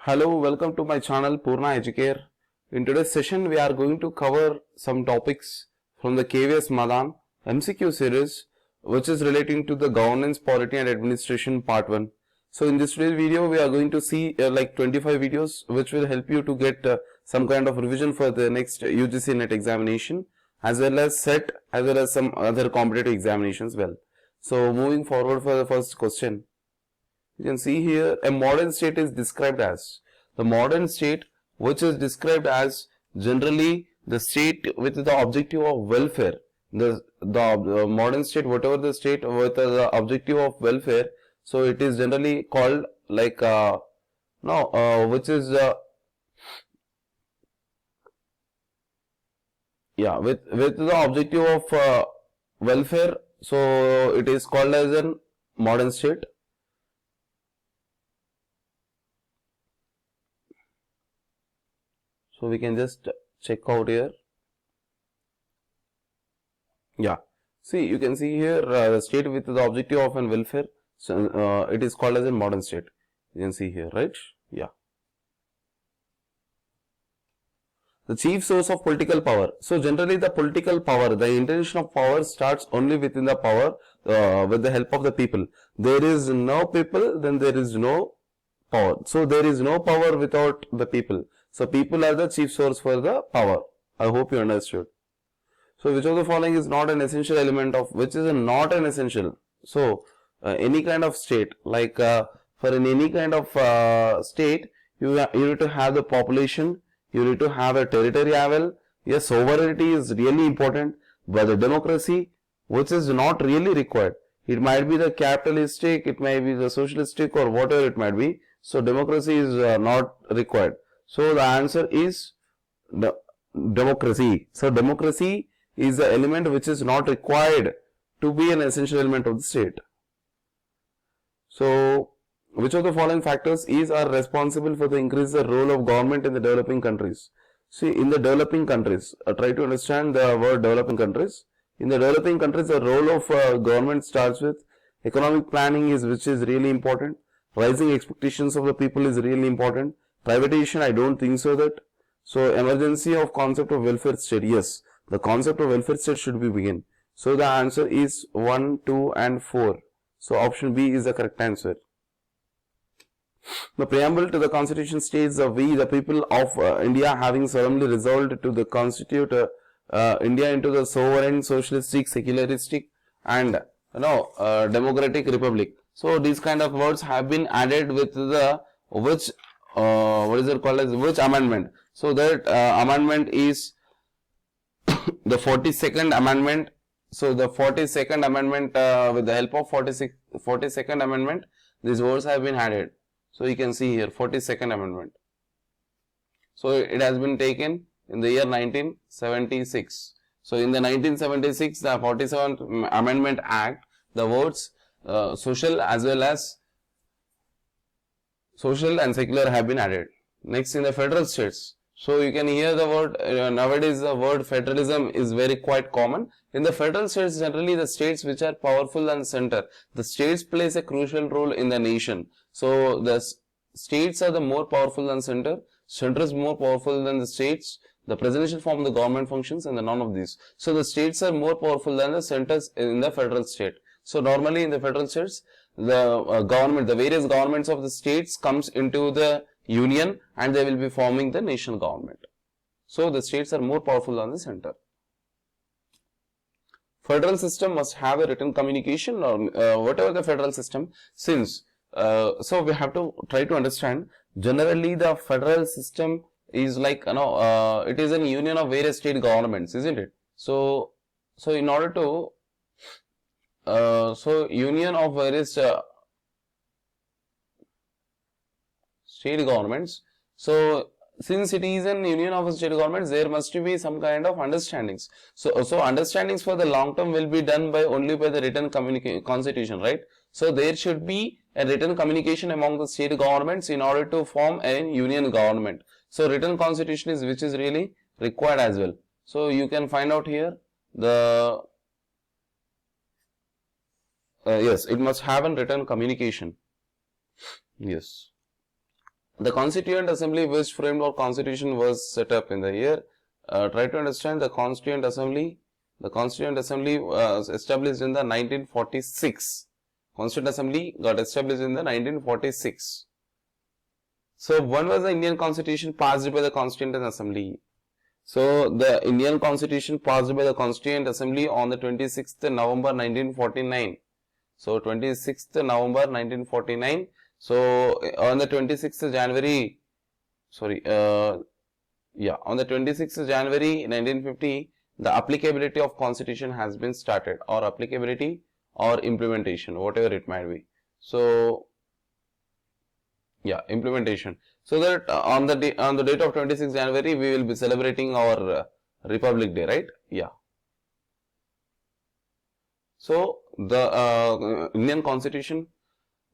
Hello, welcome to my channel Purna Educare. In today's session, we are going to cover some topics from the KVS Madan MCQ series, which is relating to the governance, polity and administration part 1. So in this today's video, we are going to see like 25 videos which will help you to get some kind of revision for the next UGC NET examination, as well as SET, as well as some other competitive examinations. So moving forward for the first question. You can see here a modern state is described as the modern state, which is described as generally the state with the objective of welfare. The modern state, whatever the state with the objective of welfare, so it is generally called like which is with the objective of welfare, so it is called as a modern state. So we can just check out here. See, you can see here the state with the objective of an welfare. So it is called as a modern state. You can see here, right? The chief source of political power. So generally the political power, the intention of power starts only within the power with the help of the people. There is no people, then there is no power. So there is no power without the people. So people are the chief source for the power. I hope you understood. So which of the following is not an essential element of, which is not an essential? So any kind of state, like for any kind of state, you need to have the population, you need to have a territory as well. Yes, sovereignty is really important, but the democracy, which is not really required. It might be the capitalistic, it might be the socialistic, or whatever it might be. So democracy is not required. So the answer is democracy. So democracy is the element which is not required to be an essential element of the state. So which of the following factors are responsible for the increase the role of government in the developing countries? See, in the developing countries, try to understand the word developing countries. In the developing countries, the role of government starts with economic planning, which is really important. Rising expectations of the people is really important. Privatization, I don't think so that. So emergency of concept of welfare state. Yes, the concept of welfare state should be begin. So the answer is 1, 2 and 4. So option B is the correct answer. The preamble to the constitution states we, the people of India, having solemnly resolved to the constitute India into the sovereign, socialistic, secularistic and democratic republic. So these kind of words have been added with the which what is it called as which amendment? So that amendment is the 42nd amendment. So the 42nd amendment, with the help of 42nd amendment, these words have been added. So you can see here 42nd amendment. So it has been taken in the year 1976. So in the 1976, the 47th Amendment Act, the words social as well as social and secular have been added. Next, in the federal states, so you can hear the word nowadays the word federalism is very quite common. In the federal states, generally the states which are powerful than the center, the states plays a crucial role in the nation. So the states are the more powerful than center is more powerful than the states. The presidential form of the government functions and the none of these. So the states are more powerful than the centers in the federal state. So normally in the federal states, the the various governments of the states comes into the union and they will be forming the national government. So the states are more powerful than the center. Federal system must have a written communication or whatever the federal system, since so we have to try to understand generally the federal system is like it is a union of various state governments, isn't it? So in order to union of various state governments. So since it is an union of state governments, there must be some kind of understandings. So understandings for the long term will be done by only by the written constitution, right? So there should be a written communication among the state governments in order to form a union government. So written constitution is which is really required as well. So you can find out here the yes, it must have a written communication. Yes. The Constituent Assembly which framed our constitution was set up in the year. Try to understand the Constituent Assembly. The Constituent Assembly was established in the 1946. Constituent Assembly got established in the 1946. So when was the Indian Constitution passed by the Constituent Assembly? So the Indian Constitution passed by the Constituent Assembly on the 26th November 1949. So 26th November 1949. So on the 26th January, sorry, on the 26th January 1950, the applicability of Constitution has been started, or applicability or implementation, whatever it might be. So yeah, implementation. So that on the date of 26th January, we will be celebrating our Republic Day, right? Yeah. So the Indian Constitution,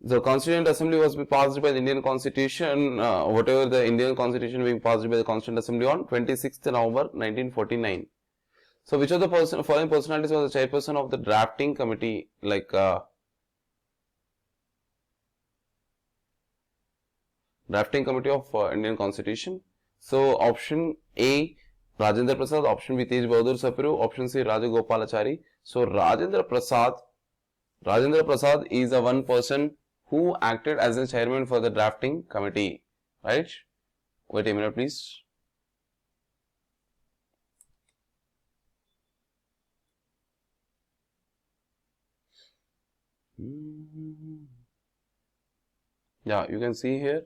the Constituent Assembly was passed by the Indian Constitution, whatever the Indian Constitution being passed by the Constituent Assembly on 26th November 1949. So which of the following personalities was the chairperson of the drafting committee, like drafting committee of Indian Constitution? So option A, Rajendra Prasad, option B, Tej Bahadur Sapru, option C, Rajagopalachari. So Rajendra Prasad is the one person who acted as the chairman for the drafting committee, right? Wait a minute, please. Yeah, you can see here.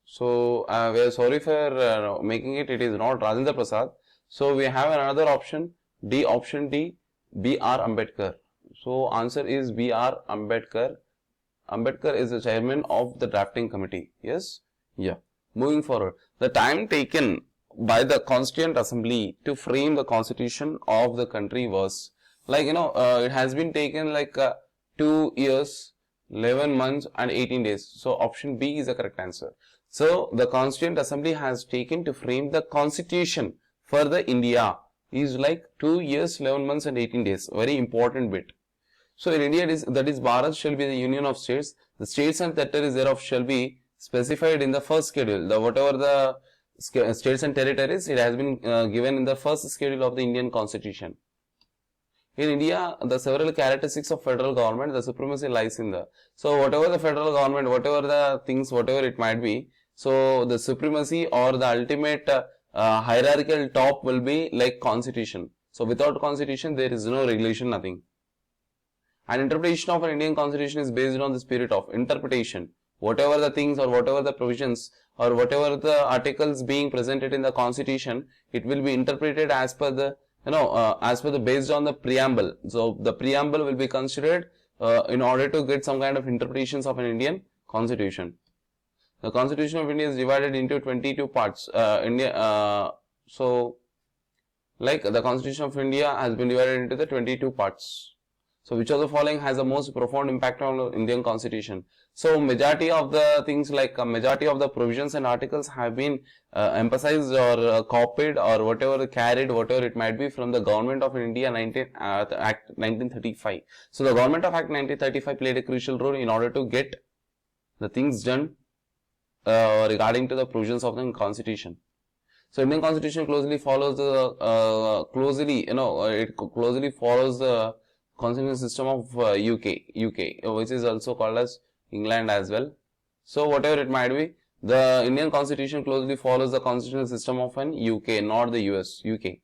So we are sorry for making it. It is not Rajendra Prasad. So we have another option D. Option D, B.R. Ambedkar. So answer is B.R. Ambedkar. Ambedkar is the chairman of the drafting committee. Yes? Yeah. Moving forward, the time taken by the Constituent Assembly to frame the constitution of the country was, like, it has been taken like 2 years, 11 months and 18 days. So option B is the correct answer. So the Constituent Assembly has taken to frame the constitution for the India is like 2 years, 11 months and 18 days. Very important bit. So in India, that is Bharat shall be the union of states. The states and territories thereof shall be specified in the first schedule. Whatever the states and territories, it has been given in the first schedule of the Indian Constitution. In India, the several characteristics of federal government, the supremacy lies in the. So whatever the federal government, whatever the things, whatever it might be, so the supremacy or the ultimate hierarchical top will be like constitution. So without constitution, there is no regulation, nothing. An interpretation of an Indian constitution is based on the spirit of interpretation. Whatever the things or whatever the provisions or whatever the articles being presented in the constitution, it will be interpreted as per the, based on the preamble. So the preamble will be considered in order to get some kind of interpretations of an Indian constitution. The Constitution of India is divided into 22 parts. So like the Constitution of India has been divided into the 22 parts. So which of the following has the most profound impact on the Indian Constitution? So majority of the things, like majority of the provisions and articles have been emphasized or copied or whatever carried, whatever it might be, from the Government of India Act 1935. So the Government of Act 1935 played a crucial role in order to get the things done regarding to the provisions of the Constitution. So Indian Constitution closely follows the it closely follows the constitutional system of UK, which is also called as England as well. So whatever it might be, the Indian Constitution closely follows the constitutional system of an UK, not the US, UK.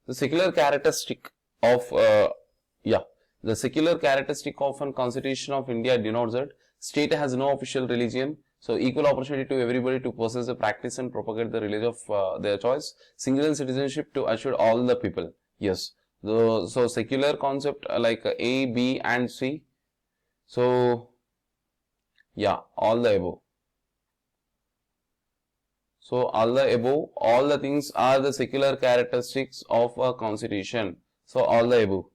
The secular characteristic of the secular characteristic of an Constitution of India denotes that state has no official religion. So equal opportunity to everybody to possess the practice and propagate the religion of their choice. Single citizenship to assure all the people. Yes. So secular concept like A, B and C. So yeah, all the above. So all the above, all the things are the secular characteristics of a constitution. So all the above.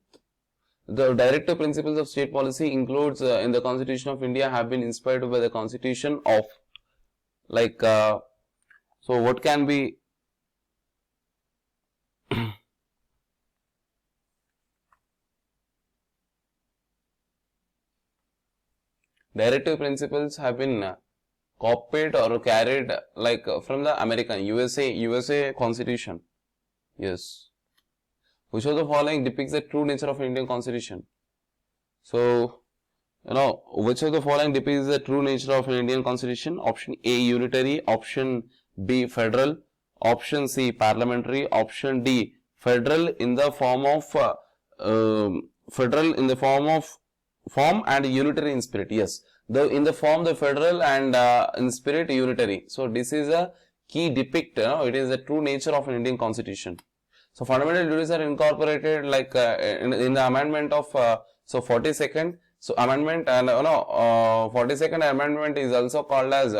The directive principles of state policy includes in the Constitution of India have been inspired by the Constitution of, like so what can be directive principles have been copied or carried like from the American USA Constitution. Yes. Which of the following depicts the true nature of Indian Constitution? So, which of the following depicts the true nature of an Indian Constitution? Option A, unitary. Option B, federal. Option C, parliamentary. Option D, federal in the form of form and unitary in spirit. Yes, in the form the federal and in spirit unitary. So this is a key depict. It is the true nature of an Indian Constitution. So fundamental duties are incorporated like in the amendment of 42nd. So amendment and 42nd amendment is also called as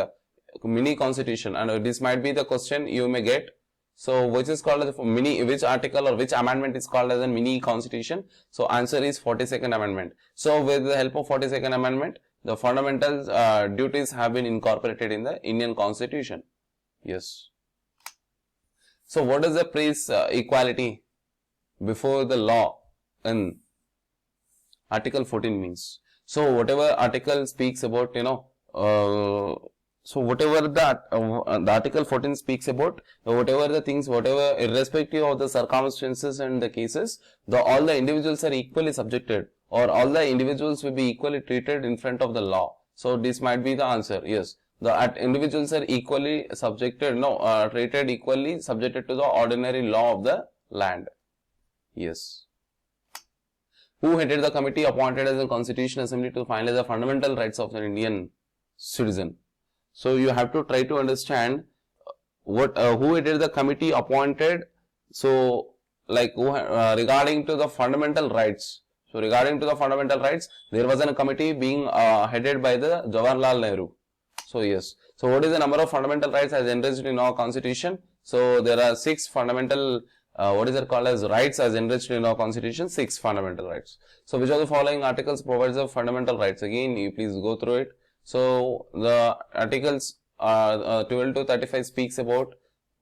mini constitution, and this might be the question you may get. So which is called as which article or which amendment is called as a mini constitution? So answer is 42nd amendment. So with the help of 42nd amendment, the fundamental duties have been incorporated in the Indian Constitution. Yes. So what does the phrase equality before the law in Article 14 means? So whatever article speaks about, so whatever that the Article 14 speaks about, whatever the things, whatever irrespective of the circumstances and the cases, all the individuals are equally subjected, or all the individuals will be equally treated in front of the law. So this might be the answer. Yes, the individuals are equally subjected, treated equally, subjected to the ordinary law of the land. Yes. Who headed the committee appointed as a Constitutional Assembly to finalize the fundamental rights of an Indian citizen? So you have to try to understand what who headed the committee appointed. So like regarding to the fundamental rights. So regarding to the fundamental rights, there was a committee being headed by the Jawaharlal Nehru. So yes. So what is the number of fundamental rights as enriched in our constitution? So there are 6 fundamental what is it called as rights as enriched in our constitution, 6 fundamental rights. So which of the following articles provides the fundamental rights? Again, you please go through it. So the articles 12 to 35 speaks about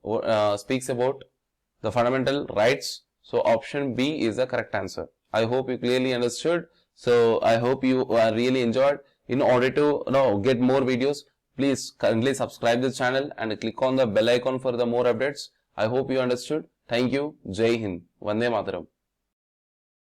the fundamental rights. So option B is the correct answer. I hope you clearly understood. So I hope you really enjoyed. In order to get more videos, please kindly subscribe the channel and click on the bell icon for the more updates. I hope you understood. Thank you. Jai Hind. Vande Mataram.